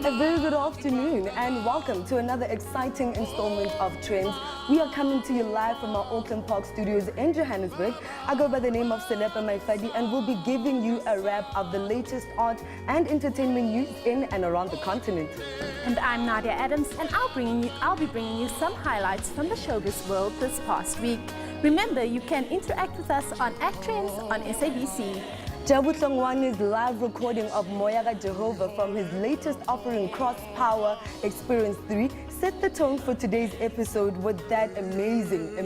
A very good afternoon and welcome to another exciting installment of Trends. We are coming to you live from our Auckland Park studios in Johannesburg. I go by the name of Selepa Maifadi and we'll be giving you a wrap of the latest art and entertainment news in and around the continent. And I'm Nadia Adams and I'll be bringing you some highlights from the showbiz world this past week. Remember, you can interact with us on @Trends on SABC. Jabu Hlongwane's live recording of Moya Ka Jehovah from his latest offering Cross Power Experience 3 set the tone for today's episode with that amazing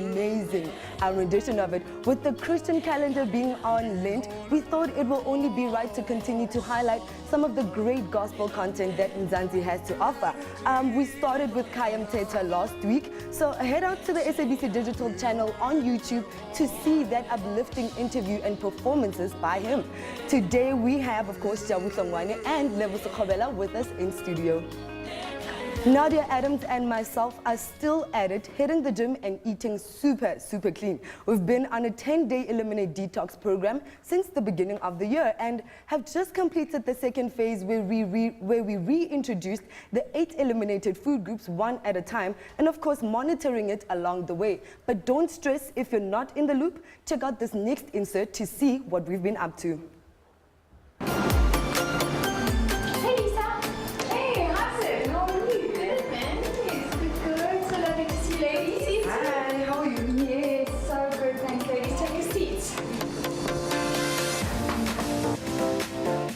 rendition of it. With the Christian calendar being on Lent, we thought it will only be right to continue to highlight some of the great gospel content that Mzansi has to offer. We started with Kayam Teta last week, so head out to the SABC Digital channel on YouTube to see that uplifting interview and performances by him. Today we have, of course, Jabu Hlongwane and Levuso Kobela with us in studio. Nadia Adams and myself are still at it, hitting the gym and eating super clean. We've been on a 10-day Eliminate Detox program since the beginning of the year and have just completed the second phase where we reintroduced the 8 eliminated food groups one at a time and of course monitoring it along the way. But don't stress if you're not in the loop. Check out this next insert to see what we've been up to.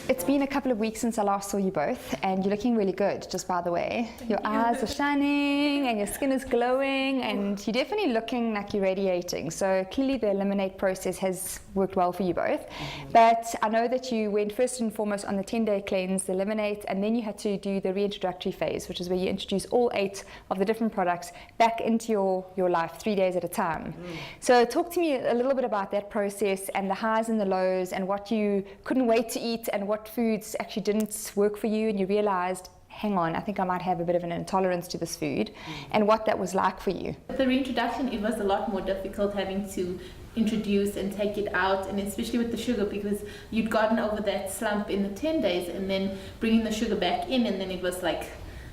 It's been a couple of weeks since I last saw you both, and you're looking really good, just by the way. Your eyes are shining, and your skin is glowing, and you're definitely looking like you're radiating. So clearly the Eliminate process has worked well for you both. But I know that you went first and foremost on the 10-day cleanse, the Eliminate, and then you had to do the reintroductory phase, which is where you introduce all 8 of the different products back into your life 3 days at a time. So talk to me a little bit about that process and the highs and the lows and what you couldn't wait to eat and what foods actually didn't work for you and you realized, hang on, I think I might have a bit of an intolerance to this food, and what that was like for you. The reintroduction, it was a lot more difficult having to introduce and take it out, and especially with the sugar, because you'd gotten over that slump in the 10 days and then bringing the sugar back in, and then it was like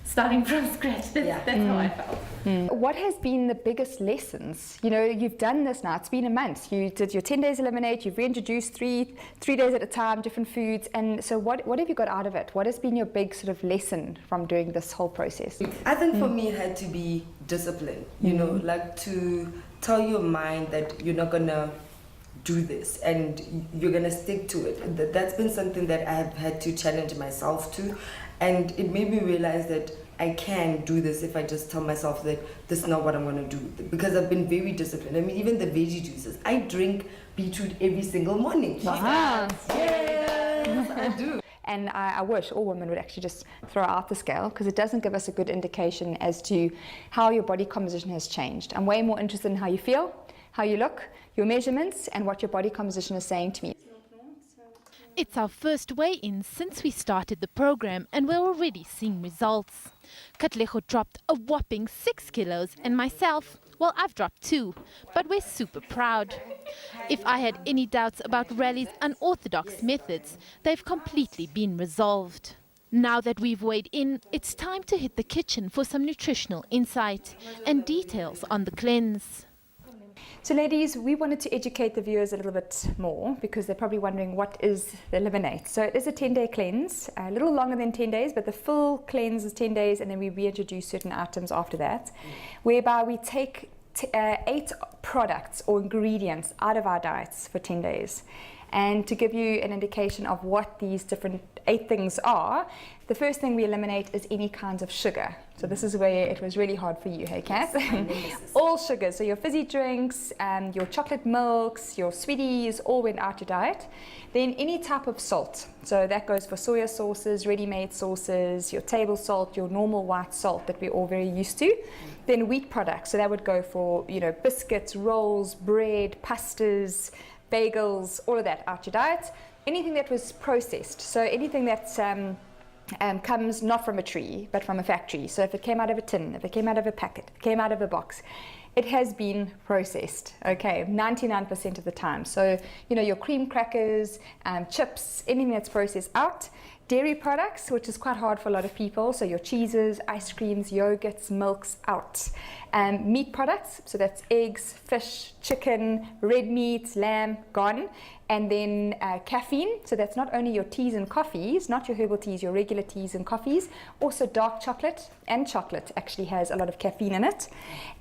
starting from scratch. That's how I felt. What has been the biggest lessons? You know, you've done this now, it's been a month. You did your 10 days eliminate, you've reintroduced three days at a time, different foods. And so what have you got out of it? What has been your big sort of lesson from doing this whole process? I think for me it had to be discipline, you know, like to tell your mind that you're not gonna do this and you're gonna stick to it. That's been something that I have had to challenge myself to, and it made me realize that I can do this if I just tell myself that this is not what I'm gonna do, because I've been very disciplined. I mean, even the veggie juices, I drink beetroot every single morning. Wow. Yes, I do. And I wish all women would actually just throw out the scale, because it doesn't give us a good indication as to how your body composition has changed. I'm way more interested in how you feel, how you look, your measurements, and what your body composition is saying to me. It's our first weigh-in since we started the program, and we're already seeing results. Katlego dropped a whopping 6 kilos, and myself, well, I've dropped 2, but we're super proud. If I had any doubts about Rally's unorthodox methods, they've completely been resolved. Now that we've weighed in, it's time to hit the kitchen for some nutritional insight and details on the cleanse. So ladies, we wanted to educate the viewers a little bit more, because they're probably wondering what is the Eliminate. So it is a 10-day cleanse, a little longer than 10 days, but the full cleanse is 10 days, and then we reintroduce certain items after that, whereby we take 8 products or ingredients out of our diets for 10 days. And to give you an indication of what these different 8 things are, the first thing we eliminate is any kinds of sugar. So this is where it was really hard for you, hey Kath? All sugars, so your fizzy drinks, your chocolate milks, your sweeties, all went out your diet. Then any type of salt, so that goes for soya sauces, ready-made sauces, your table salt, your normal white salt that we're all very used to. Then wheat products, so that would go for, you know, biscuits, rolls, bread, pastas, bagels, all of that out your diet. Anything that was processed, so anything that comes not from a tree but from a factory. So if it came out of a tin, if it came out of a packet, if it came out of a box, it has been processed, okay, 99% of the time. So, you know, your cream crackers, chips, anything that's processed out. Dairy products, which is quite hard for a lot of people, so your cheeses, ice creams, yogurts, milks, out. Meat products, so that's eggs, fish, chicken, red meat, lamb, gone. And then caffeine, so that's not only your teas and coffees, not your herbal teas, your regular teas and coffees, also dark chocolate, and chocolate actually has a lot of caffeine in it.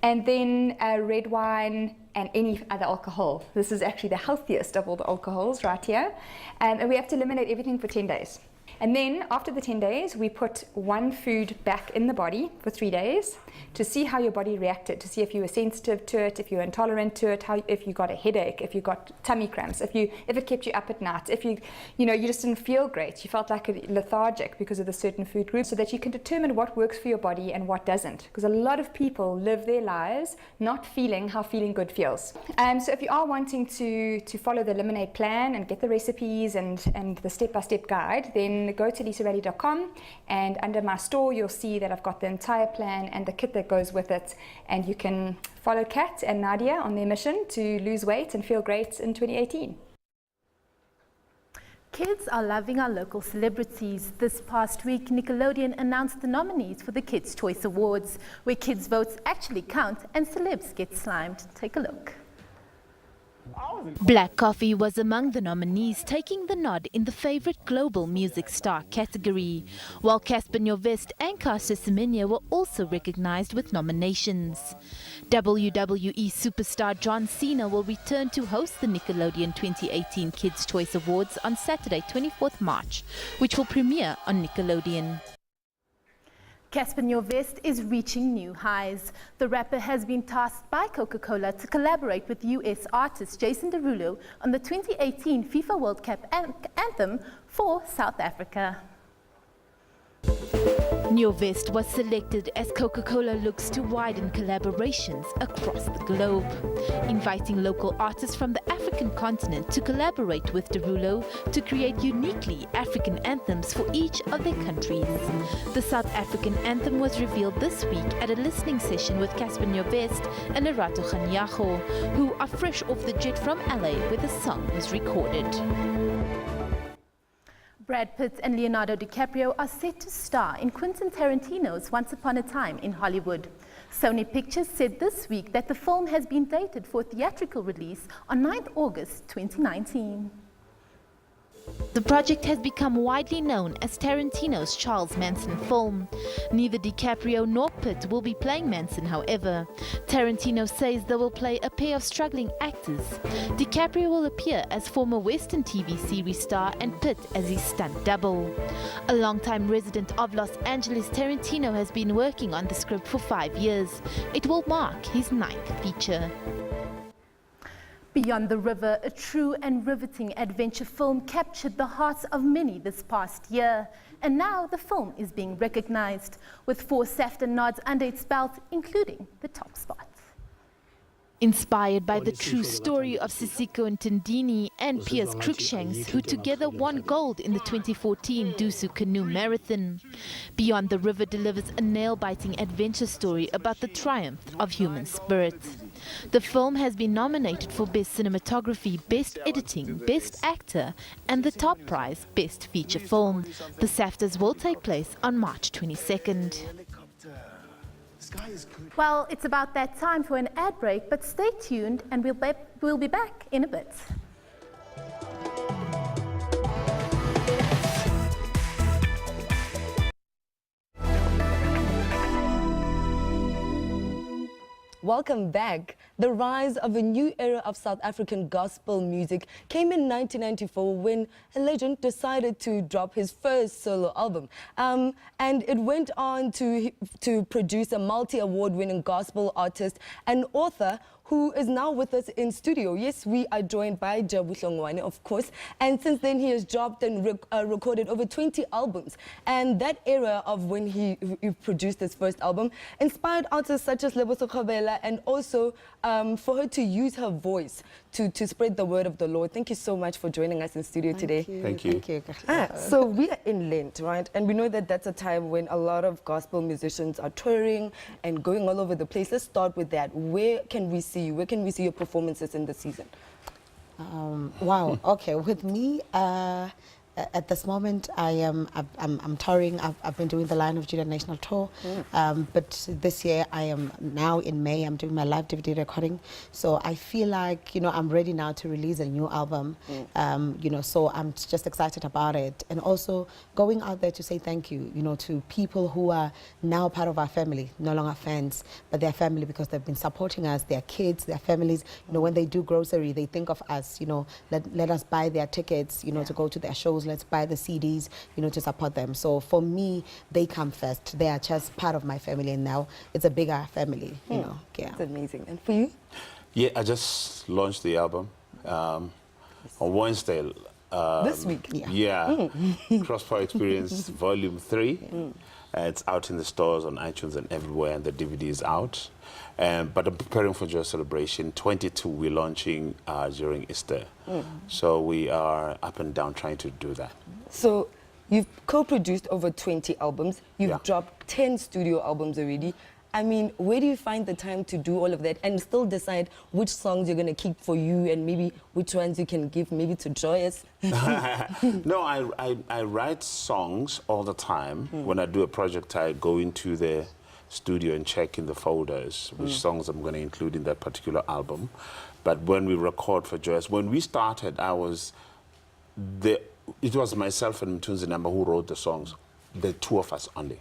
And then red wine and any other alcohol. This is actually the healthiest of all the alcohols right here. And we have to eliminate everything for 10 days. And then after the 10 days, we put one food back in the body for 3 days to see how your body reacted, to see if you were sensitive to it, if you were intolerant to it, if you got a headache, if you got tummy cramps, if it kept you up at night, if you just didn't feel great, you felt like lethargic because of the certain food group, so that you can determine what works for your body and what doesn't. Because a lot of people live their lives not feeling how feeling good feels. So if you are wanting to follow the Eliminate plan and get the recipes and the step-by-step guide, then go to lisarally.com, and under my store you'll see that I've got the entire plan and the kit that goes with it, and you can follow Kat and Nadia on their mission to lose weight and feel great in 2018. Kids are loving our local celebrities. This past week, Nickelodeon announced the nominees for the Kids' Choice Awards, where kids' votes actually count and celebs get slimed. Take a look. Black Coffee was among the nominees, taking the nod in the favorite global music star category, while Casper Nyovest and Caster Semenya were also recognized with nominations. WWE superstar John Cena will return to host the Nickelodeon 2018 Kids' Choice Awards on Saturday, 24th March, which will premiere on Nickelodeon. Casper Nyovest is reaching new highs. The rapper has been tasked by Coca-Cola to collaborate with US artist Jason Derulo on the 2018 FIFA World Cup anthem for South Africa. Nyovest was selected as Coca-Cola looks to widen collaborations across the globe, inviting local artists from the African continent to collaborate with Derulo to create uniquely African anthems for each of their countries. The South African anthem was revealed this week at a listening session with Casper Nyovest and Lerato Kganyago, who are fresh off the jet from LA where the song was recorded. Brad Pitt and Leonardo DiCaprio are set to star in Quentin Tarantino's Once Upon a Time in Hollywood. Sony Pictures said this week that the film has been dated for theatrical release on 9th August 2019. The project has become widely known as Tarantino's Charles Manson film. Neither DiCaprio nor Pitt will be playing Manson, however. Tarantino says they will play a pair of struggling actors. DiCaprio will appear as former Western TV series star and Pitt as his stunt double. A longtime resident of Los Angeles, Tarantino has been working on the script for 5 years. It will mark his 9th feature. Beyond the River, a true and riveting adventure film captured the hearts of many this past year. And now the film is being recognized, with 4 SAFTA nods under its belt, including the top spot. Inspired by the true story of Sisiko Ntindini and Piers Cruikshanks, who together won gold in the 2014 Dusu Canoe Marathon. Beyond the River delivers a nail-biting adventure story about the triumph of human spirit. The film has been nominated for Best Cinematography, Best Editing, Best Actor, and the top prize, Best Feature Film. The SAFTAs will take place on March 22nd. Well, it's about that time for an ad break, but stay tuned and we'll be back in a bit. Welcome back. The rise of a new era of South African gospel music came in 1994 when a legend decided to drop his first solo album. And it went on to produce a multi-award-winning gospel artist and author who is now with us in studio. Yes, we are joined by Jabu Hlongwane, of course, and since then he has dropped and recorded over 20 albums. And that era of when he produced his first album inspired artists such as Leboso Kgobela, and also for her to use her voice to spread the word of the Lord. Thank you so much for joining us in studio today. Thank you. So we are in Lent, right? And we know that that's a time when a lot of gospel musicians are touring and going all over the place. Let's start with that. Where can we see you? Where can we see your performances in the season? Wow. Okay. With me, at this moment, I'm touring. I've been doing the Lion of Judah National Tour, but this year I am now in May. I'm doing my live DVD recording, so I feel like I'm ready now to release a new album. So I'm just excited about it, and also going out there to say thank you, to people who are now part of our family, no longer fans, but they're family because they've been supporting us. Their kids, their families. When they do grocery, they think of us. Let us buy their tickets. To go to their shows. Let's buy the CDs, to support them. So for me, they come first. They are just part of my family, and now it's a bigger family, Yeah. It's amazing. And for you? Yeah, I just launched the album on Wednesday. This week? Yeah. Crossfire Experience Volume 3. It's out in the stores, on iTunes and everywhere, and the DVD is out. But I'm preparing for Joy Celebration 22. We're launching during Easter. So we are up and down trying to do that. So you've co-produced over 20 albums. You've dropped 10 studio albums already. I mean, where do you find the time to do all of that and still decide which songs you're going to keep for you and maybe which ones you can give maybe to Joyous? No, I write songs all the time. When I do a project, I go into the studio and check in the folders which songs I'm going to include in that particular album. But when we record for Joyous, when we started, it was myself and Mtunzi Namba who wrote the songs, the two of us only.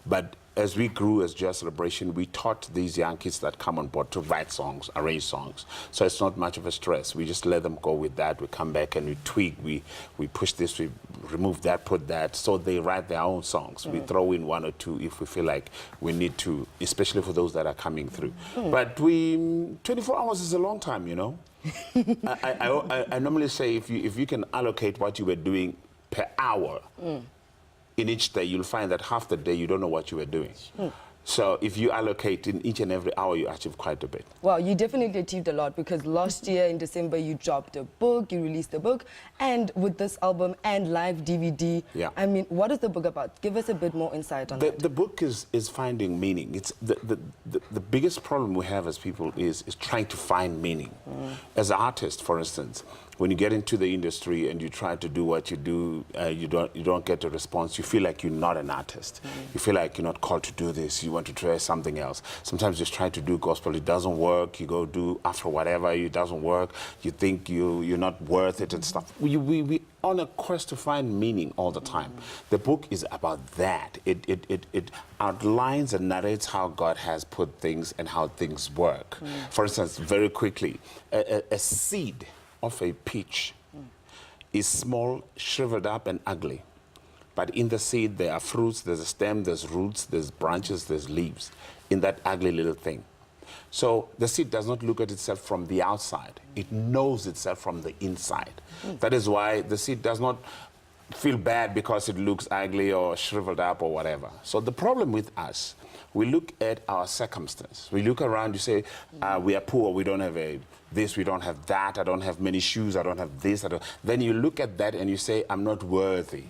But as we grew as Joy Celebration, we taught these young kids that come on board to write songs, arrange songs. So it's not much of a stress. We just let them go with that. We come back and we tweak. We push this, we remove that, put that. So they write their own songs. We throw in 1 or 2 if we feel like we need to, especially for those that are coming through. But 24 hours is a long time, I normally say if you can allocate what you were doing per hour, in each day, you'll find that half the day you don't know what you were doing. So if you allocate in each and every hour, you achieve quite a bit. Well, you definitely achieved a lot because last year in December, you dropped a book, you released a book, and with this album and live DVD, I mean, what is the book about? Give us a bit more insight on that. The book is finding meaning. It's the biggest problem we have as people is trying to find meaning. As an artist, for instance, when you get into the industry and you try to do what you do, you don't get a response. You feel like you're not an artist. You feel like you're not called to do this. You want to try something else. Sometimes you try to do gospel, it doesn't work. You go do Afro whatever, it doesn't work. You think you're not worth it and stuff. We on a quest to find meaning all the time. The book is about that. It outlines and narrates how God has put things and how things work. For instance, very quickly, a seed of a peach is small, shriveled up and ugly. But in the seed there are fruits, there's a stem, there's roots, there's branches, there's leaves in that ugly little thing. So the seed does not look at itself from the outside. It knows itself from the inside. That is why the seed does not feel bad because it looks ugly or shriveled up or whatever. So the problem with us, we look at our circumstance. We look around, you say, we are poor, we don't have this, we don't have that, I don't have many shoes, I don't have this. Then you look at that and you say, I'm not worthy.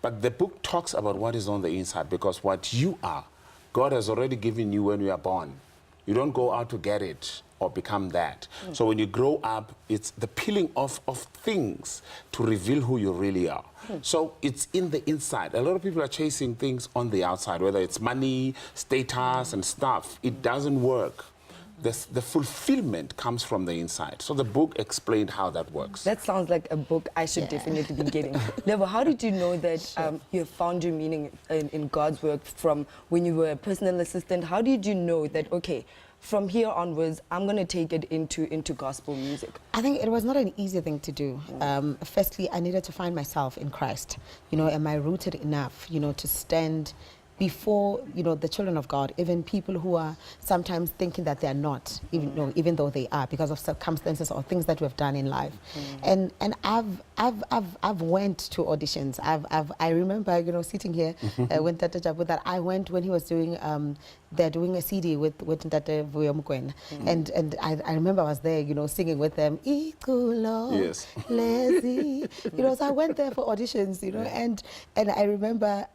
But the book talks about what is on the inside, because what you are, God has already given you when you are born. You don't go out to get it or become that. So when you grow up, it's the peeling off of things to reveal who you really are. So it's in the inside. A lot of people are chasing things on the outside, whether it's money, status, and stuff. It doesn't work. The fulfillment comes from the inside. So the book explained how that works. That sounds like a book I should definitely be getting. Lebo, how did you know that you found your meaning in God's work from when you were a personal assistant? How did you know that, okay, from here onwards, I'm going to take it into gospel music? I think it was not an easy thing to do. Firstly, I needed to find myself in Christ. You know, am I rooted enough, you know, to stand before, you know, the children of God, even people who are sometimes thinking that they are not, even though they are, because of circumstances or things that we've done in life. And I've went to auditions. I remember, you know, sitting here when Tata Jabu, that I went when he was doing they're doing a CD with Tata Vuyomukwen. And I remember I was there, you know, singing with them. Yes. Lazy. You know, so I went there for auditions, you know, and I remember,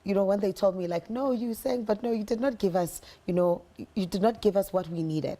you know, when they told me, like, no, you sang, but no, you did not give us, you know, you did not give us what we needed.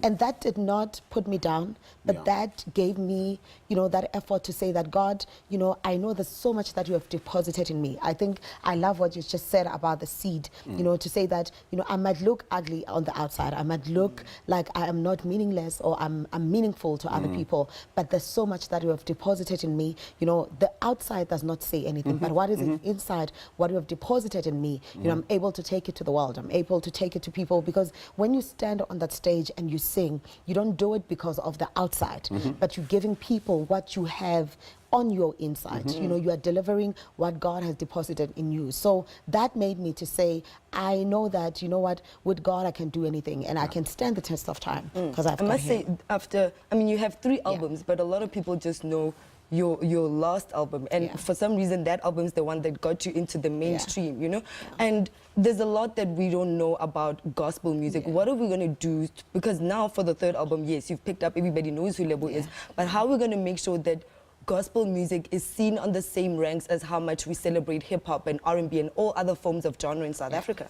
And that did not put me down, but that gave me, you know, that effort to say that, God, you know, I know there's so much that you have deposited in me. I think I love what you just said about the seed, you know, to say that, you know, I might look ugly on the outside. I might look like I am not meaningless or I'm meaningful to other people, but there's so much that you have deposited in me. You know, the outside does not say anything, but what is inside, what you have deposited in me, you know, I'm able to take it to the world. I'm able to take it to people, because when you stand on that stage and you sing, you don't do it because of the outside, but you're giving people what you have on your inside. You know, you are delivering what God has deposited in you. So that made me to say, I know that, you know what, with God I can do anything, and I can stand the test of time, because I must say, after, I mean, you have 3 albums, but a lot of people just know your last album, and for some reason that album is the one that got you into the mainstream, you know. And there's a lot that we don't know about gospel music. What are we going to do? Because now for the 3rd album, yes, you've picked up, everybody knows who Lebo is, but how are we going to make sure that gospel music is seen on the same ranks as how much we celebrate hip-hop and R&B and all other forms of genre in South Africa?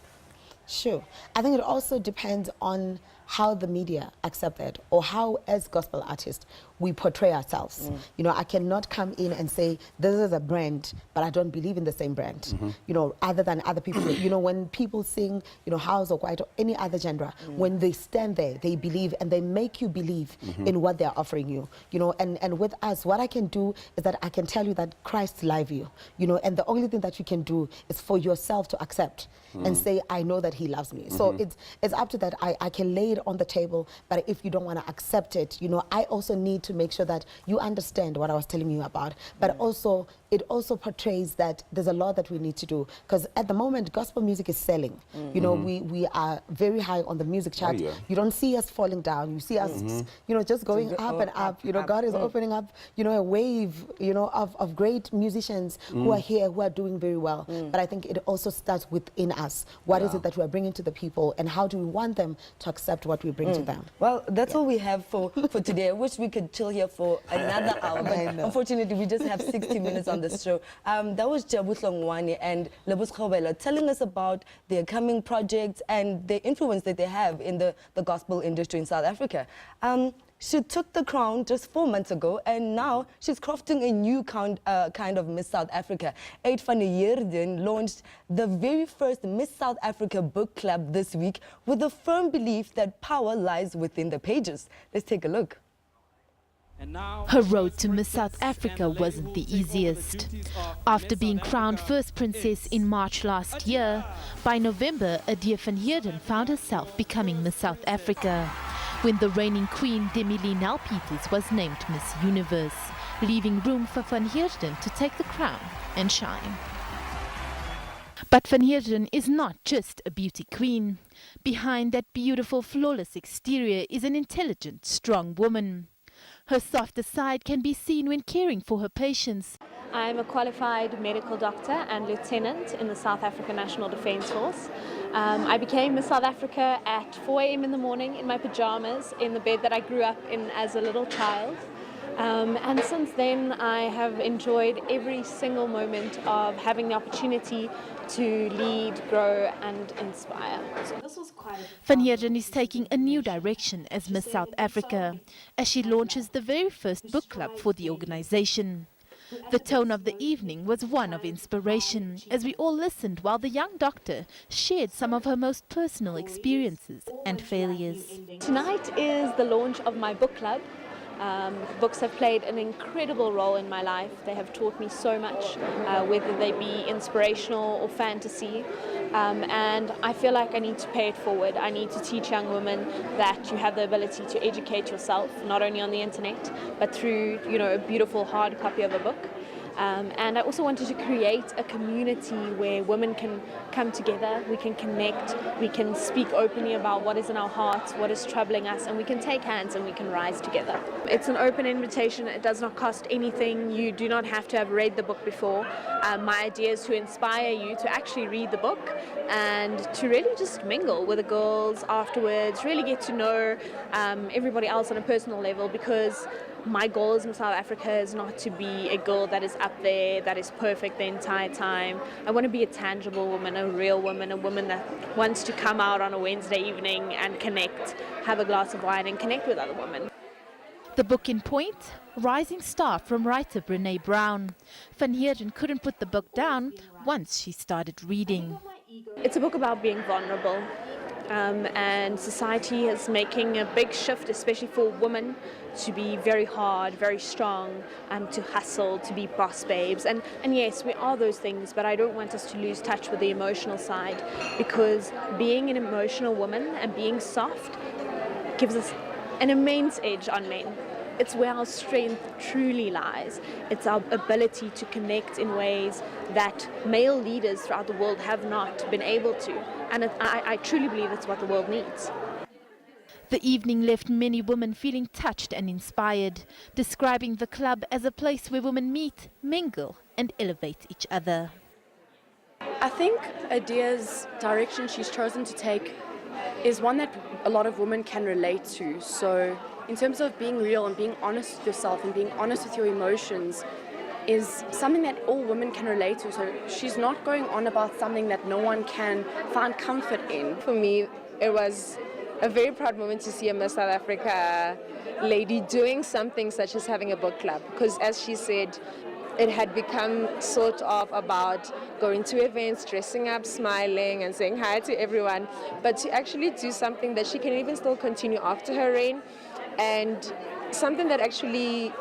Sure. I think it also depends on how the media accept it, or how, as gospel artists, we portray ourselves. You know, I cannot come in and say, this is a brand, but I don't believe in the same brand, you know, other than other people. You know, when people sing, you know, house or white or any other genre, when they stand there, they believe, and they make you believe in what they're offering you. You know, and with us, what I can do is that I can tell you that Christ loves you, you know, and the only thing that you can do is for yourself to accept and say, I know that he loves me. So it's up to that. I can lay it on the table, but if you don't want to accept it, you know, I also need to make sure that you understand what I was telling you about, but also it also portrays that there's a lot that we need to do, because at the moment gospel music is selling. You know, we are very high on the music chart. You don't see us falling down, you see us you know, just going up and up. You know, God is opening up, you know, a wave, you know, of great musicians who are here, who are doing very well. But I think it also starts within us. What is it that we are bringing to the people, and how do we want them to accept what we bring to them? Well, that's all we have for today. I wish we could chill here for another hour, but unfortunately we just have 60 minutes on this show. That was Jabuhlo Ngwane and Lebus Khobela telling us about their coming projects and the influence that they have in the gospel industry in South Africa. She took the crown just 4 months ago, and now she's crafting a new kind of Miss South Africa. 8 van Heerden launched the very first Miss South Africa book club this week with the firm belief that power lies within the pages. Let's take a look. Her road to Miss South Africa wasn't the easiest. After being crowned first princess in March last year, by November, Adia van Heerden found herself becoming Miss South Africa, when the reigning queen, Demi-Leigh Nel-Peters, was named Miss Universe, leaving room for Van Heerden to take the crown and shine. But Van Heerden is not just a beauty queen. Behind that beautiful, flawless exterior is an intelligent, strong woman. Her softer side can be seen when caring for her patients. I'm a qualified medical doctor and lieutenant in the South African National Defence Force. I became Miss South Africa at 4 a.m. in the morning in my pajamas in the bed that I grew up in as a little child. And since then I have enjoyed every single moment of having the opportunity to lead, grow and inspire. So this was quite Van Heerden is taking a new direction as Miss South Africa, as she launches the very first book club for the organization. The tone of the evening was one of inspiration, as we all listened while the young doctor shared some of her most personal experiences and failures. Tonight is the launch of my book club. Books have played an incredible role in my life. They have taught me so much, whether they be inspirational or fantasy. And I feel like I need to pay it forward. I need to teach young women that you have the ability to educate yourself, not only on the internet, but through, a beautiful hard copy of a book. And I also wanted to create a community where women can come together, we can connect, we can speak openly about what is in our hearts, what is troubling us, and we can take hands and we can rise together. It's an open invitation, it does not cost anything, you do not have to have read the book before. My idea is to inspire you to actually read the book and to really just mingle with the girls afterwards, really get to know everybody else on a personal level, because my goal as Miss South Africa is not to be a girl that is up there, that is perfect the entire time. I want to be a tangible woman, a real woman, a woman that wants to come out on a Wednesday evening and connect, have a glass of wine and connect with other women. The book in point, Rising Star from writer Brené Brown. Van Heerden couldn't put the book down once she started reading. It's a book about being vulnerable. And society is making a big shift, especially for women, to be very hard, very strong, to hustle, to be boss babes. And yes, we are those things, but I don't want us to lose touch with the emotional side, because being an emotional woman and being soft gives us an immense edge on men. It's where our strength truly lies. It's our ability to connect in ways that male leaders throughout the world have not been able to. And I truly believe it's what the world needs. The evening left many women feeling touched and inspired, describing the club as a place where women meet, mingle and elevate each other. I think Adia's direction she's chosen to take is one that a lot of women can relate to. So in terms of being real and being honest with yourself and being honest with your emotions is something that all women can relate to. So she's not going on about something that no one can find comfort in. For me, it was a very proud moment to see a Miss South Africa lady doing something such as having a book club, because as she said, it had become sort of about going to events, dressing up, smiling and saying hi to everyone, but to actually do something that she can even still continue after her reign, and something that actually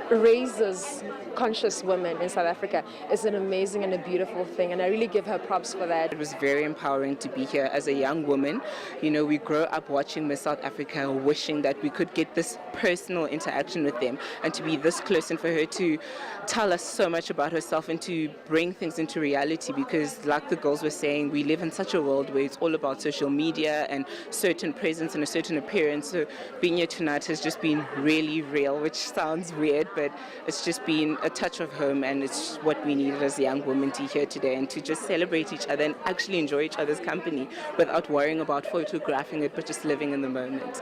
raises conscious women in South Africa is an amazing and a beautiful thing, and I really give her props for that. It was very empowering to be here as a young woman. We grow up watching Miss South Africa, wishing that we could get this personal interaction with them, and to be this close, and for her to tell us so much about herself and to bring things into reality, because like the girls were saying, we live in such a world where it's all about social media and certain presence and a certain appearance. So being here tonight has just been really real, which sounds weird, but it's just been a touch of home, and it's what we needed as young women to hear today, and to just celebrate each other and actually enjoy each other's company without worrying about photographing it, but just living in the moment.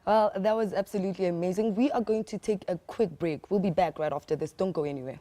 Well, that was absolutely amazing. We are going to take a quick break. We'll be back right after this. Don't go anywhere.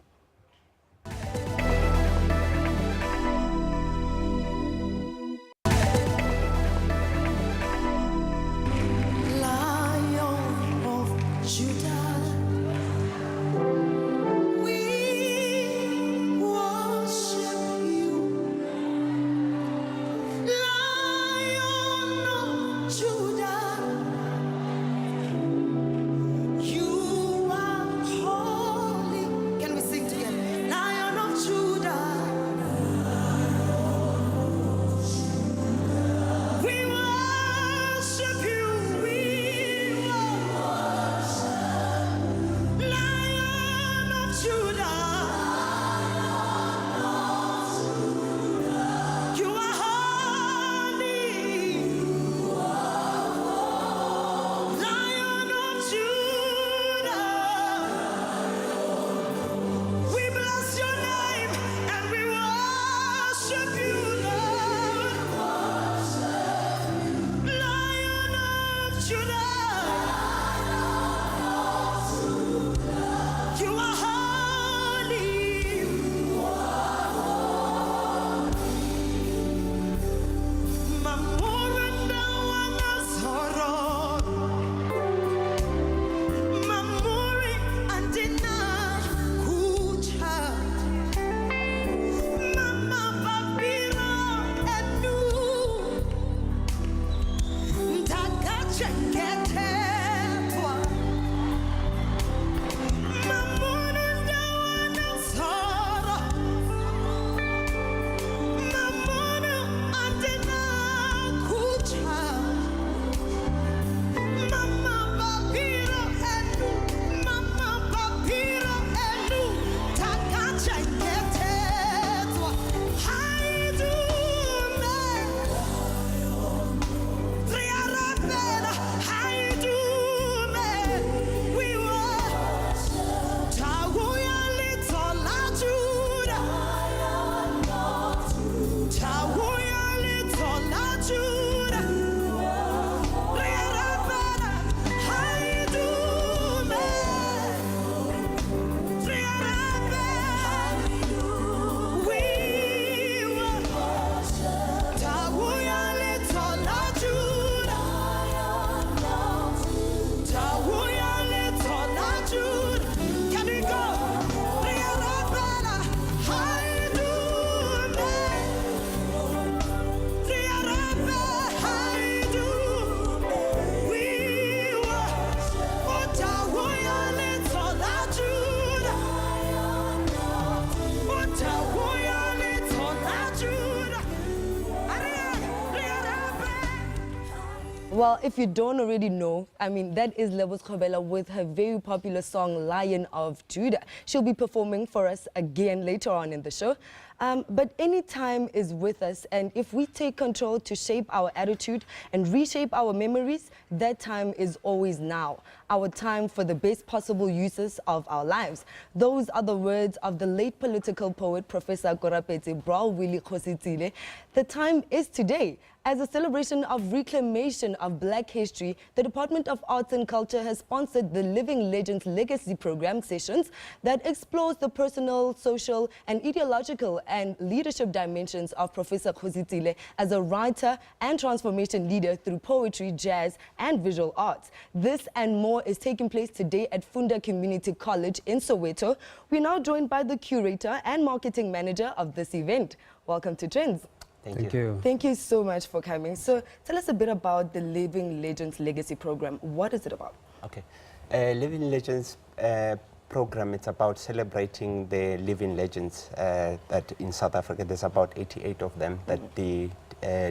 Well, if you don't already know, I mean, that is Lebo's Kgobela with her very popular song, Lion of Judah. She'll be performing for us again later on in the show. But any time is with us, and if we take control to shape our attitude and reshape our memories, that time is always now. Our time for the best possible uses of our lives. Those are the words of the late political poet, Professor Korapetse Bra Willie Khositsile. The time is today. As a celebration of reclamation of Black history, the Department of Arts and Culture has sponsored the Living Legends Legacy Program sessions that explores the personal, social, and ideological and leadership dimensions of Professor Khositsile as a writer and transformation leader through poetry, jazz, and visual arts. This and more is taking place today at Funda Community College in Soweto. We're now joined by the curator and marketing manager of this event. Welcome to Trendz. Thank you. Thank you so much for coming. So tell us a bit about the Living Legends Legacy Program. What is it about? Okay. Living Legends program, it's about celebrating the living legends that in South Africa, there's about 88 of them that the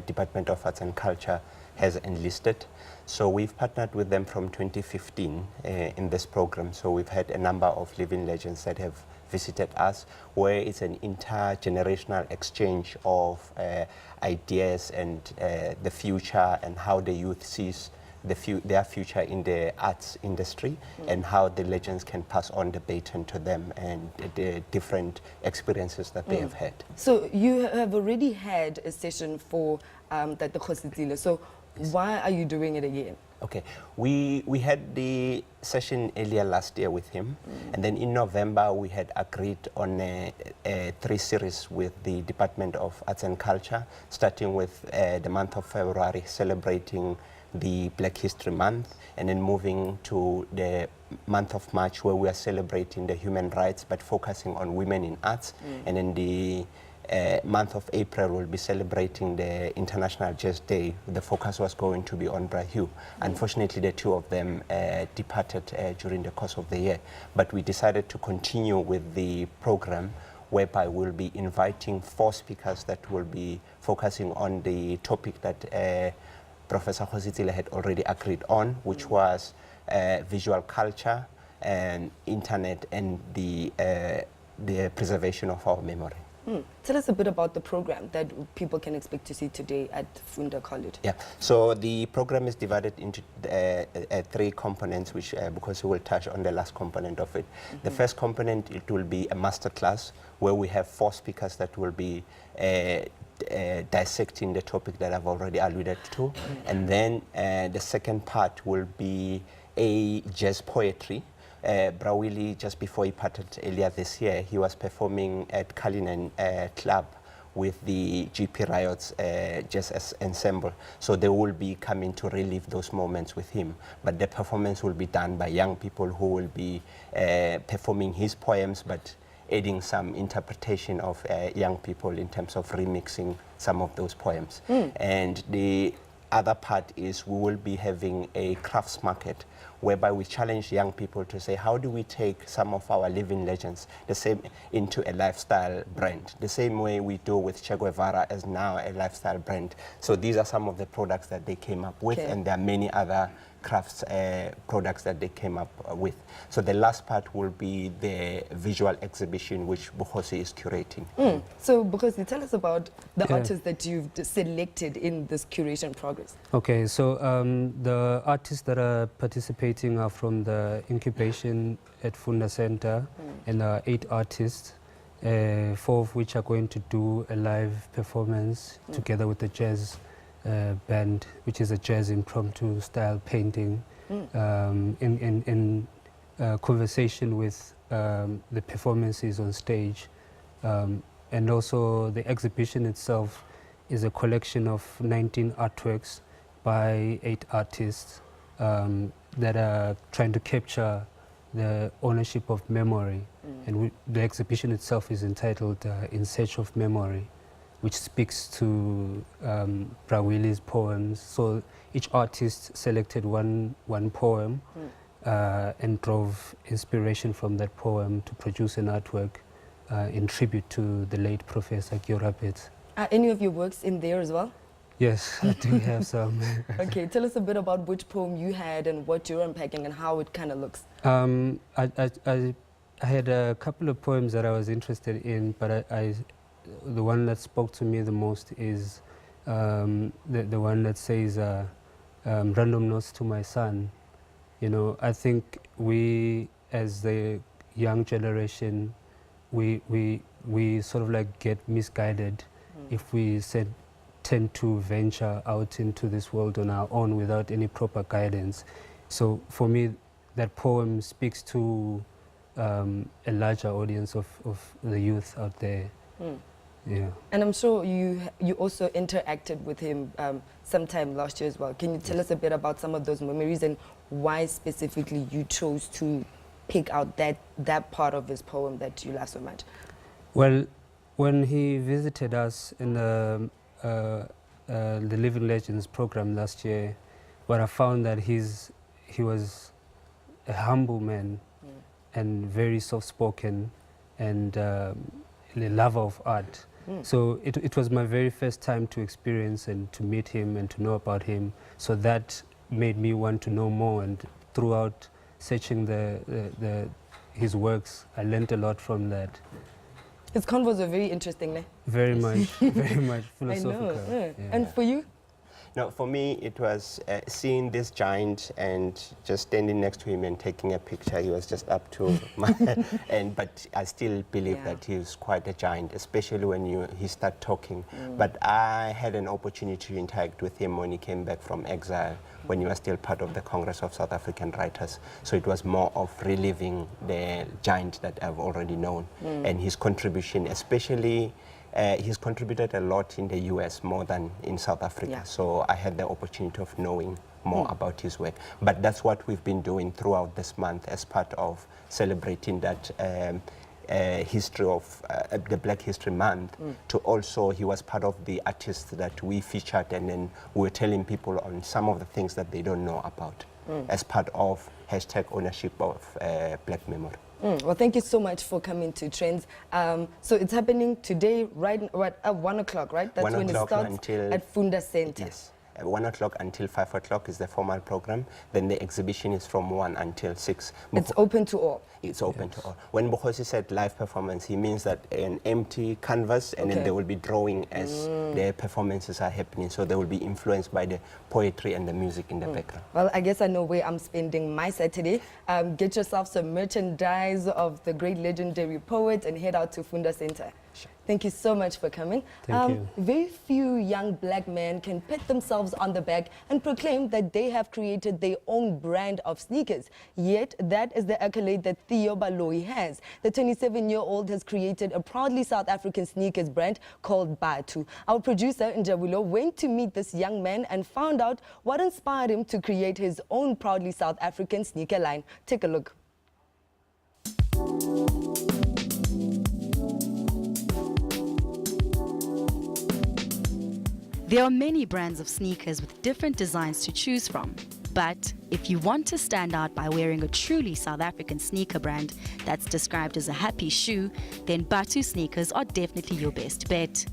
Department of Arts and Culture has enlisted. So we've partnered with them from 2015 in this program. So we've had a number of living legends that have visited us, where it's an intergenerational exchange of ideas and the future and how the youth sees their future in the arts industry and how the legends can pass on the baton to them and the different experiences that they have had. So you have already had a session for the Khositsile. So Why are you doing it again? Okay, we had the session earlier last year with him, and then in November we had agreed on a 3 series with the Department of Arts and Culture, starting with the month of February, celebrating the Black History Month, and then moving to the month of March, where we are celebrating the human rights, but focusing on women in arts, and then the month of April we'll be celebrating the International Jazz Day. The focus was going to be on Brahu. Unfortunately, the 2 of them departed during the course of the year, but we decided to continue with the program, whereby we'll be inviting 4 speakers that will be focusing on the topic that Professor Khositsile had already agreed on, which was visual culture and internet and the preservation of our memory. Tell us a bit about the program that people can expect to see today at Funda College. Yeah, so the program is divided into 3 components, which because we will touch on the last component of it. The first component, it will be a master class where we have 4 speakers that will be dissecting the topic that I've already alluded to. And then the second part will be a jazz poetry. Brawili, just before he parted earlier this year, he was performing at Cullinan Club with the GP Riots Jazz Ensemble. So they will be coming to relive those moments with him. But the performance will be done by young people who will be performing his poems, but adding some interpretation of young people in terms of remixing some of those poems. And the other part is we will be having a crafts market whereby we challenge young people to say, how do we take some of our living legends the same into a lifestyle brand, the same way we do with Che Guevara as now a lifestyle brand. So these are some of the products that they came up with, and there are many other crafts products that they came up with. So the last part will be the visual exhibition which Bukhosi is curating. So Bukhosi, tell us about the artists that you've selected in this curation progress. Okay, so the artists that are participating are from the incubation at Funda Center, and 8 artists, 4 of which are going to do a live performance together with the jazz band, which is a jazz impromptu style painting, in conversation with the performances on stage. And also the exhibition itself is a collection of 19 artworks by 8 artists that are trying to capture the ownership of memory. And the exhibition itself is entitled In Search of Memory, which speaks to Brawili's poems. So each artist selected one poem and drove inspiration from that poem to produce an artwork in tribute to the late Professor Giorabet. Are any of your works in there as well? Yes, I do have some. Okay, tell us a bit about which poem you had and what you're unpacking and how it kind of looks. I had a couple of poems that I was interested in, but the one that spoke to me the most is the one that says random notes to my son. You know, I think we as the young generation, we sort of like get misguided if we tend to venture out into this world on our own without any proper guidance. So for me, that poem speaks to a larger audience of the youth out there. Yeah. And I'm sure you also interacted with him sometime last year as well. Can you tell us a bit about some of those memories and why specifically you chose to pick out that part of his poem that you love so much? Well, when he visited us in the Living Legends program last year, what I found that he was a humble man and very soft-spoken and a lover of art. So it was my very first time to experience and to meet him and to know about him. So that made me want to know more, and throughout searching his works, I learned a lot from that. His convos were very interesting, ne? Very much, very much philosophical. I know. And for you? No, for me, it was seeing this giant and just standing next to him and taking a picture. He was just up to my but I still believe that he was quite a giant, especially when he started talking. But I had an opportunity to interact with him when he came back from exile, when he was still part of the Congress of South African Writers. So it was more of reliving the giant that I've already known and his contribution, especially he's contributed a lot in the US more than in South Africa. So I had the opportunity of knowing more about his work. But that's what we've been doing throughout this month as part of celebrating that history of the Black History Month. To also, he was part of the artists that we featured, and then we were telling people on some of the things that they don't know about as part of #ownership of Black Memory. Well, thank you so much for coming to Trendz. So it's happening today, right at 1 o'clock, right? That's when it starts at Funda Center. Yes. 1 o'clock until 5 o'clock is the formal program. Then the exhibition is from 1 until 6. It's open to all? It's open to all. When Bukhosi said live performance, he means that an empty canvas, and then they will be drawing as their performances are happening. So they will be influenced by the poetry and the music in the background. Well, I guess I know where I'm spending my Saturday. Get yourself some merchandise of the great legendary poet and head out to Funda Center. Sure. Thank you so much for coming. Thank you. Very few young black men can pat themselves on the back and proclaim that they have created their own brand of sneakers. Yet, that is the accolade that Theo Baloyi has. The 27-year-old has created a proudly South African sneakers brand called Batu. Our producer, Njabulo, went to meet this young man and found out what inspired him to create his own proudly South African sneaker line. Take a look. There are many brands of sneakers with different designs to choose from. But if you want to stand out by wearing a truly South African sneaker brand that's described as a happy shoe, then Batu sneakers are definitely your best bet.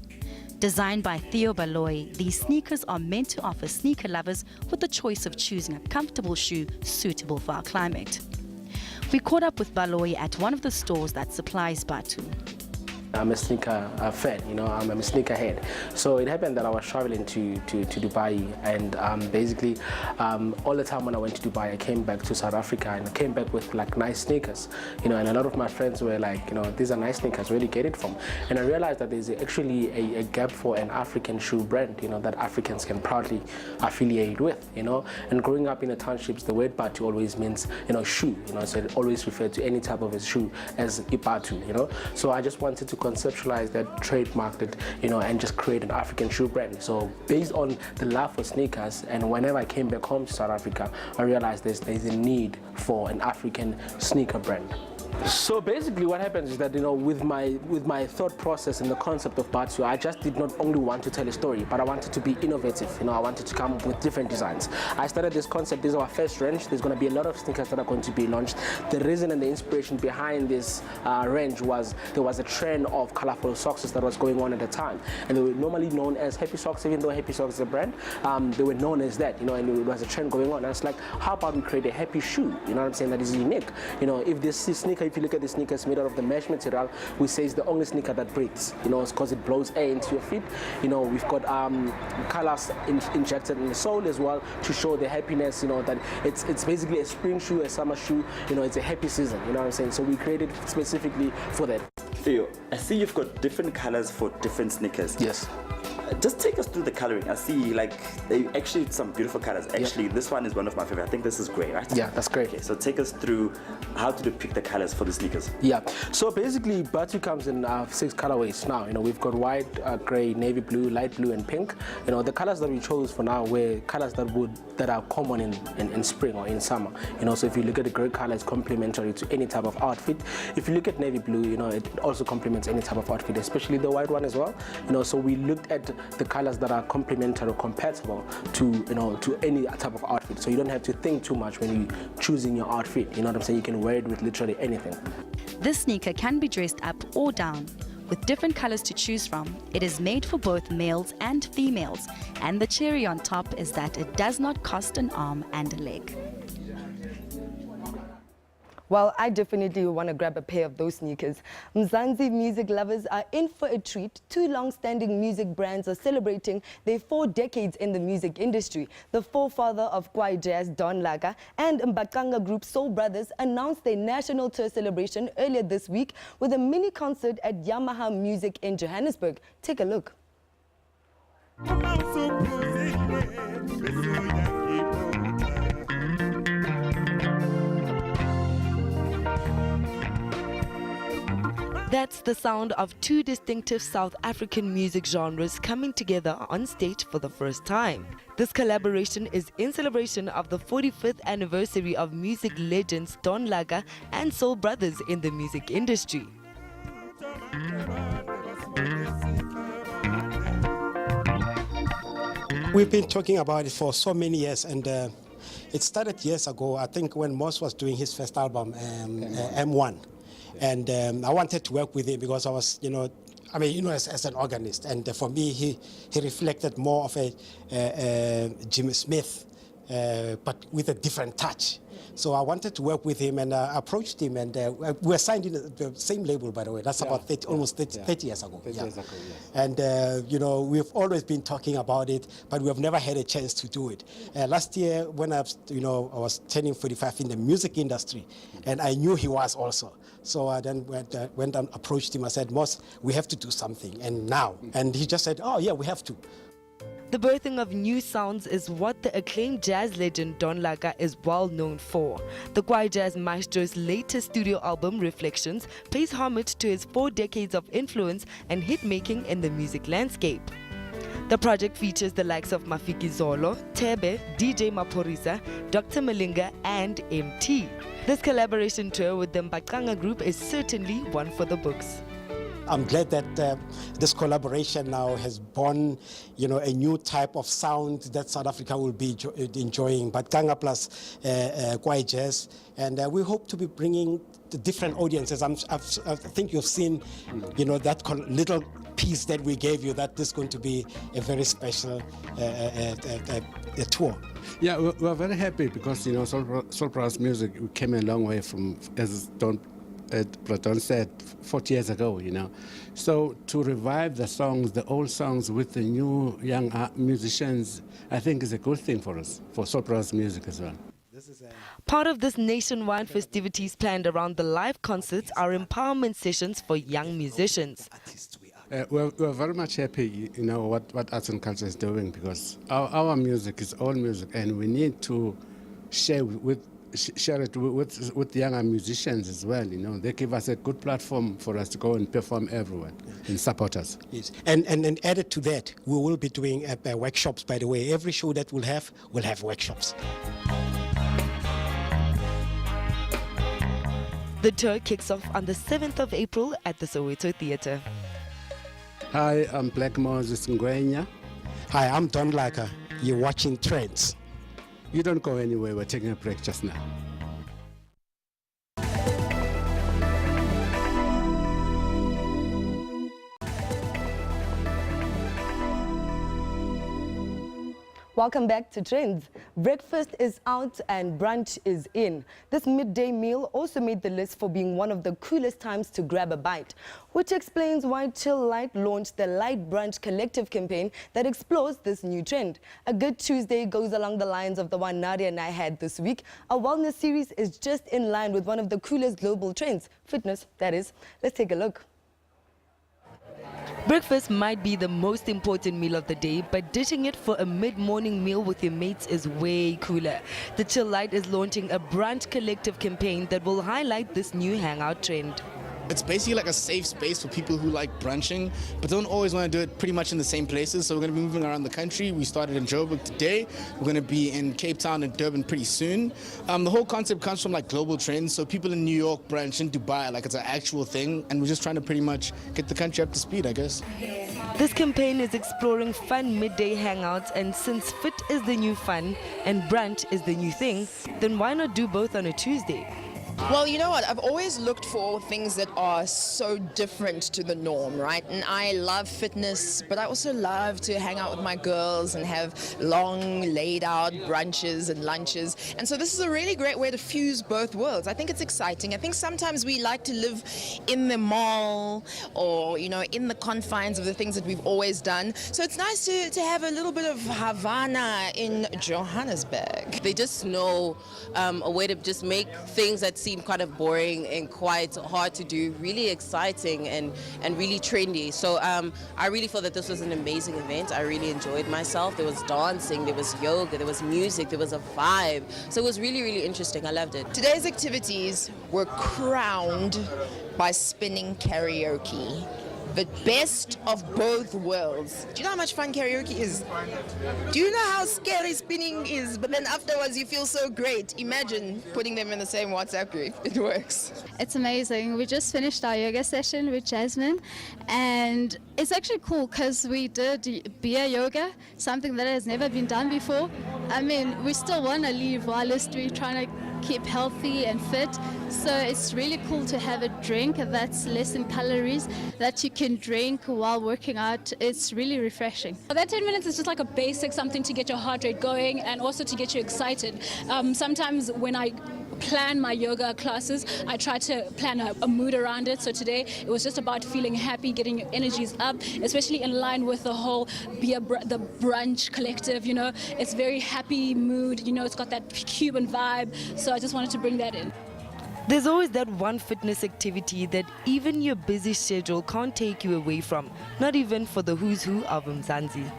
Designed by Theo Baloyi, these sneakers are meant to offer sneaker lovers with the choice of choosing a comfortable shoe suitable for our climate. We caught up with Baloyi at one of the stores that supplies Batu. I'm a sneaker fan, I'm a sneakerhead. So it happened that I was traveling to Dubai, and basically all the time when I went to Dubai, I came back to South Africa and I came back with like nice sneakers, and a lot of my friends were like, these are nice sneakers, where do you get it from? And I realized that there's actually a gap for an African shoe brand, that Africans can proudly affiliate with, And growing up in the townships, the word Batu always means, shoe, so it always referred to any type of a shoe as Ibatu, So I just wanted to conceptualize that, trademark it, and just create an African shoe brand. So based on the love for sneakers, and whenever I came back home to South Africa, I realized there's a need for an African sneaker brand. So basically what happens is that, with my thought process and the concept of Batu, I just did not only want to tell a story, but I wanted to be innovative. I wanted to come up with different designs. I started this concept. This is our first range. There's going to be a lot of sneakers that are going to be launched. The reason and the inspiration behind this range was there was a trend of colorful socks that was going on at the time, and they were normally known as Happy Socks. Even though Happy Socks is a brand, they were known as that, and it was a trend going on. And it's like, how about we create a happy shoe, what I'm saying, that is unique. If this sneaker, if you look at the sneakers made out of the mesh material, we say it's the only sneaker that breathes, it's because it blows air into your feet. We've got colors injected in the sole as well to show the happiness, that it's basically a spring shoe, a summer shoe, it's a happy season, what I'm saying. So we created specifically for that. Theo, I see you've got different colors for different sneakers. Yes. Just take us through the coloring. I see actually some beautiful colors. Actually, this one is one of my favorite. I think this is grey, right? Yeah, that's great. Okay, so take us through how to depict the colors for the sneakers. Yeah, so basically Batu comes in 6 colorways now. We've got white, grey, navy blue, light blue, and pink. The colors that we chose for now were colors that are common in spring or in summer. So if you look at the grey color, it's complementary to any type of outfit. If you look at navy blue, it also complements any type of outfit, especially the white one as well. So we looked at the colors that are complementary or compatible to any type of outfit. So you don't have to think too much when you're choosing your outfit. You know what I'm saying? You can wear it with literally anything. This sneaker can be dressed up or down. With different colors to choose from, it is made for both males and females. And the cherry on top is that it does not cost an arm and a leg. Well, I definitely want to grab a pair of those sneakers. Mzansi music lovers are in for a treat. Two long-standing music brands are celebrating their 4 decades in the music industry. The forefather of Kwai Jazz, Don Laga, and Mbaqanga group Soul Brothers announced their national tour celebration earlier this week with a mini concert at Yamaha Music in Johannesburg. Take a look. That's the sound of two distinctive South African music genres coming together on stage for the first time. This collaboration is in celebration of the 45th anniversary of music legends Don Laga and Soul Brothers in the music industry. We've been talking about it for so many years, and it started years ago, I think, when Moss was doing his first album, M1. And I wanted to work with him because I was, as an organist. And for me, he reflected more of a Jimmy Smith, but with a different touch. So I wanted to work with him, and I approached him, and we were signed in the same label, by the way. That's about 30 years ago. 30 years ago, yes. And, we've always been talking about it, but we have never had a chance to do it. Last year, when I was turning 45 in the music industry, and I knew he was also. So I then went and approached him. I said, Moss, we have to do something, and now. And he just said, oh, yeah, we have to. The birthing of new sounds is what the acclaimed jazz legend Don Laga is well known for. The Kwai Jazz Maestro's latest studio album, Reflections, pays homage to his 4 decades of influence and hit-making in the music landscape. The project features the likes of Mafiki Zolo, Tebe, DJ Maporisa, Dr. Malinga, and MT. This collaboration tour with the Mbaqanga group is certainly one for the books. I'm glad that this collaboration now has born, a new type of sound that South Africa will be enjoying. Mbaqanga plus Kwai Jazz, and we hope to be bringing the different audiences. I think you've seen, that little piece that we gave you. That this is going to be a very special tour. Yeah, we're very happy because Soul Brothers music came a long way from, as Platon said, 40 years ago, So to revive the songs, the old songs with the new young musicians, I think is a good thing for us, for Soul Brothers music as well. Part of this nationwide festivities planned around the live concerts are empowerment sessions for young musicians. We're very much happy, what arts and culture is doing, because our music is all music, and we need to share it with younger musicians as well. They give us a good platform for us to go and perform everywhere and support us. Yes, and added to that, we will be doing workshops. By the way, every show that we'll have workshops. The tour kicks off on the 7th of April at the Soweto Theatre. Hi, I'm Black Moses Ngwenya. Hi, I'm Don Laga. You're watching Trendz. You don't go anywhere, we're taking a break just now. Welcome back to Trendz. Breakfast is out and brunch is in. This midday meal also made the list for being one of the coolest times to grab a bite, which explains why Chill Light launched the Light Brunch Collective campaign that explores this new trend. A Good Tuesday goes along the lines of the one Nadia and I had this week. Our wellness series is just in line with one of the coolest global trends, fitness, that is. Let's take a look. Breakfast might be the most important meal of the day, but ditching it for a mid-morning meal with your mates is way cooler. The Chill Light is launching a brunch collective campaign that will highlight this new hangout trend. It's basically like a safe space for people who like brunching, but don't always want to do it pretty much in the same places. So we're going to be moving around the country. We started in Joburg today. We're going to be in Cape Town and Durban pretty soon. The whole concept comes from like global trends. So people in New York brunch, in Dubai, like it's an actual thing. And we're just trying to pretty much get the country up to speed, I guess. This campaign is exploring fun midday hangouts, and since fit is the new fun and brunch is the new thing, then why not do both on a Tuesday? Well, you know what? I've always looked for things that are so different to the norm, right? And I love fitness, but I also love to hang out with my girls and have long, laid out brunches and lunches. And so this is a really great way to fuse both worlds. I think it's exciting. I think sometimes we like to live in the mall or, you know, in the confines of the things that we've always done. So it's nice to have a little bit of Havana in Johannesburg. They just know a way to just make things that seem kind of boring and quite hard to do really exciting and really trendy. So I really feel that this was an amazing event. I really enjoyed myself. There was dancing, there was yoga, there was music, there was a vibe. So it was really, really interesting. I loved it. Today's activities were crowned by spinning karaoke. The best of both worlds. Do you know how much fun karaoke is? Do you know how scary spinning is? But then afterwards you feel so great. Imagine putting them in the same WhatsApp group. It works. It's amazing. We just finished our yoga session with Jasmine, and it's actually cool because we did beer yoga, something that has never been done before. I mean, we still want to leave whilst we're trying to keep healthy and fit. So it's really cool to have a drink that's less in calories that you can drink while working out. It's really refreshing. That 10 minutes is just like a basic something to get your heart rate going and also to get you excited. Sometimes when I plan my yoga classes, I try to plan a mood around it. So today it was just about feeling happy, getting your energies up, especially in line with the whole the brunch collective, you know. It's very happy mood, you know, it's got that Cuban vibe. So I just wanted to bring that in. There's always that one fitness activity that even your busy schedule can't take you away from, not even for the who's who of Mzansi.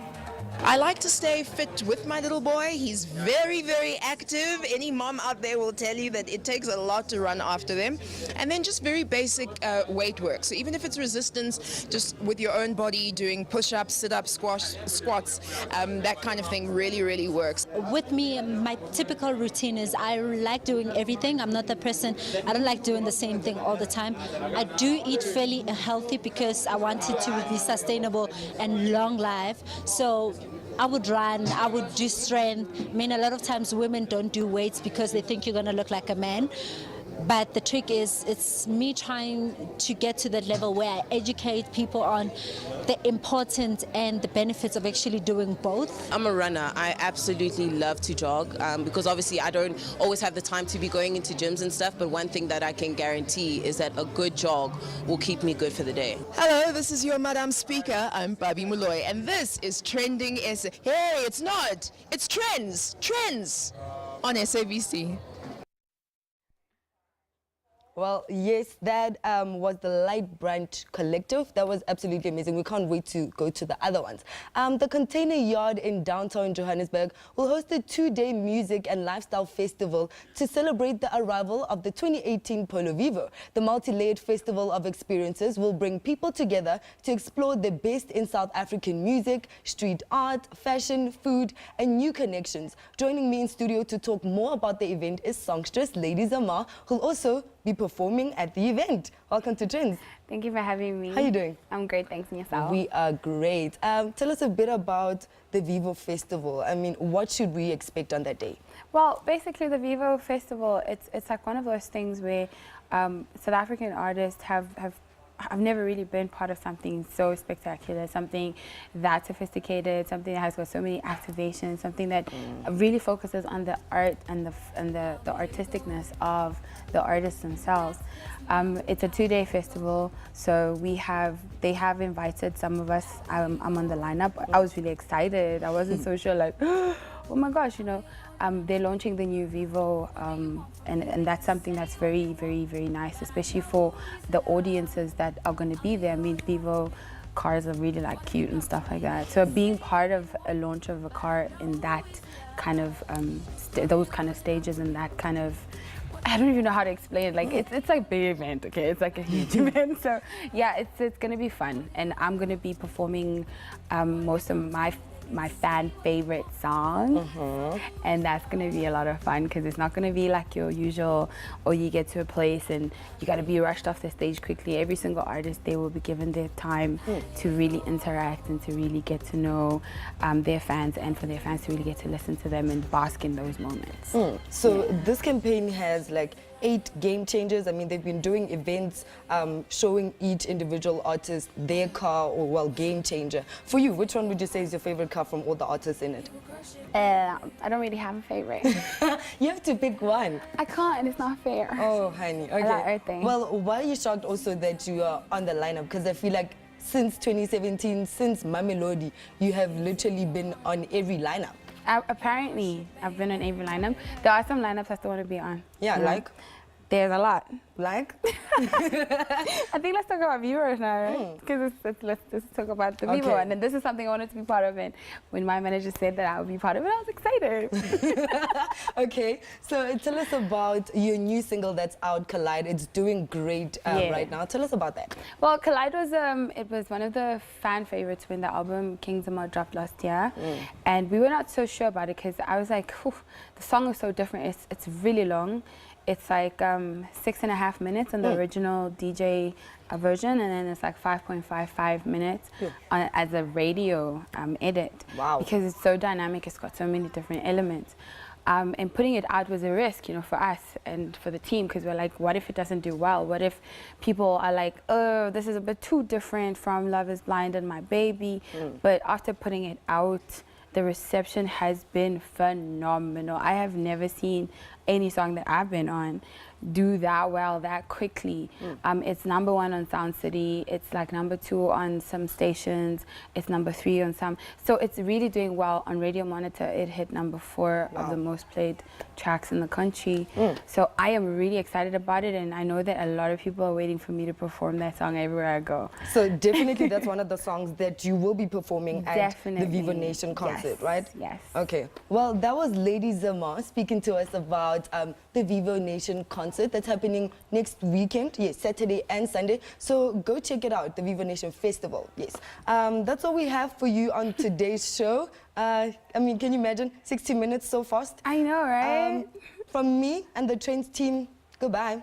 I like to stay fit with my little boy. He's very, very active. Any mom out there will tell you that it takes a lot to run after them. And then just very basic weight work. So even if it's resistance, just with your own body, doing push-ups, sit-ups, squats, that kind of thing really, really works. With me, my typical routine is I like doing everything. I'm not the person, I don't like doing the same thing all the time. I do eat fairly healthy because I want it to be sustainable and long life. So I would run, I would do strength. I mean, a lot of times women don't do weights because they think you're going to look like a man. But the trick is, it's me trying to get to that level where I educate people on the importance and the benefits of actually doing both. I'm a runner. I absolutely love to jog because obviously I don't always have the time to be going into gyms and stuff, but one thing that I can guarantee is that a good jog will keep me good for the day. Hello, this is your Madam Speaker. I'm Babi Muloy, and this is Trending SA. Hey, it's not. It's Trends on SABC. Well, yes, that was the Light Brunch Collective. That was absolutely amazing. We can't wait to go to the other ones. The Container Yard in downtown Johannesburg will host a 2-day music and lifestyle festival to celebrate the arrival of the 2018 Polo Vivo. The multi-layered festival of experiences will bring people together to explore the best in South African music, street art, fashion, food, and new connections. Joining me in studio to talk more about the event is songstress Lady Zamar, who'll also be performing at the event. Welcome to Trendz. Thank you for having me. How are you doing? I'm great, thanks, and yourself? We are great. Tell us a bit about the Vivo Festival. I mean, what should we expect on that day? Well, basically the Vivo Festival, it's like one of those things where South African artists I've never really been part of something so spectacular, something that sophisticated, something that has got so many activations, something that really focuses on the art and the artisticness of the artists themselves. It's a 2-day festival, so they have invited some of us. I'm on the lineup. I was really excited. I wasn't so sure, like, oh my gosh, you know. They're launching the new Vivo, and that's something that's very, very, very nice, especially for the audiences that are going to be there. I mean, Vivo cars are really like cute and stuff like that. So being part of a launch of a car in that kind of, those kind of stages and that kind of, I don't even know how to explain it. Like it's like a big event, okay? It's like a huge event. So yeah, it's going to be fun, and I'm going to be performing most of my my fan favorite songs. And that's going to be a lot of fun because it's not going to be like your usual, or you get to a place and you got to be rushed off the stage quickly. Every single artist, they will be given their time to really interact and to really get to know their fans, and for their fans to really get to listen to them and bask in those moments. So this campaign has like 8 game changers. I mean, they've been doing events showing each individual artist their car or, well, game changer. For you, which one would you say is your favorite car from all the artists in it? I don't really have a favorite. You have to pick one. I can't, and it's not fair. Oh, honey. Okay. I like everything. Well, why are you shocked also that you are on the lineup? Because I feel like since 2017, since Mamelodi, you have literally been on every lineup. Apparently, I've been on every lineup. There are some lineups I still want to be on. Yeah, you know? like? There's a lot. Like? I think let's talk about viewers now, right? Because let's just talk about the Vivo one. And this is something I wanted to be part of. And when my manager said that I would be part of it, I was excited. Okay, so tell us about your new single that's out, Collide. It's doing great right now. Tell us about that. Well, Collide was it was one of the fan favorites when the album King's Amal dropped last year. And we were not so sure about it because I was like, the song is so different. It's really long. It's like 6.5 minutes on the original DJ version, and then it's like 5.55 minutes as a radio edit. Wow. Because it's so dynamic, it's got so many different elements. And putting it out was a risk, you know, for us and for the team, because we're like, what if it doesn't do well? What if people are like, oh, this is a bit too different from Love is Blind and My Baby? But after putting it out, the reception has been phenomenal. I have never seen any song that I've been on do that well, that quickly. It's #1 on Sound City. It's like #2 on some stations. It's #3 on some. So it's really doing well on Radio Monitor. It hit #4 of the most played tracks in the country. So I am really excited about it, and I know that a lot of people are waiting for me to perform that song everywhere I go. So definitely that's one of the songs that you will be performing at the Vivo Nation concert, right? Yes. Okay. Well, that was Lady Zama speaking to us about the Vivo Nation concert that's happening next weekend. Yes, Saturday and Sunday. So go check it out, the Vivo Nation Festival. Yes. That's all we have for you on today's show. I mean, can you imagine 60 minutes so fast? I know, right? From me and the Trendz team, goodbye.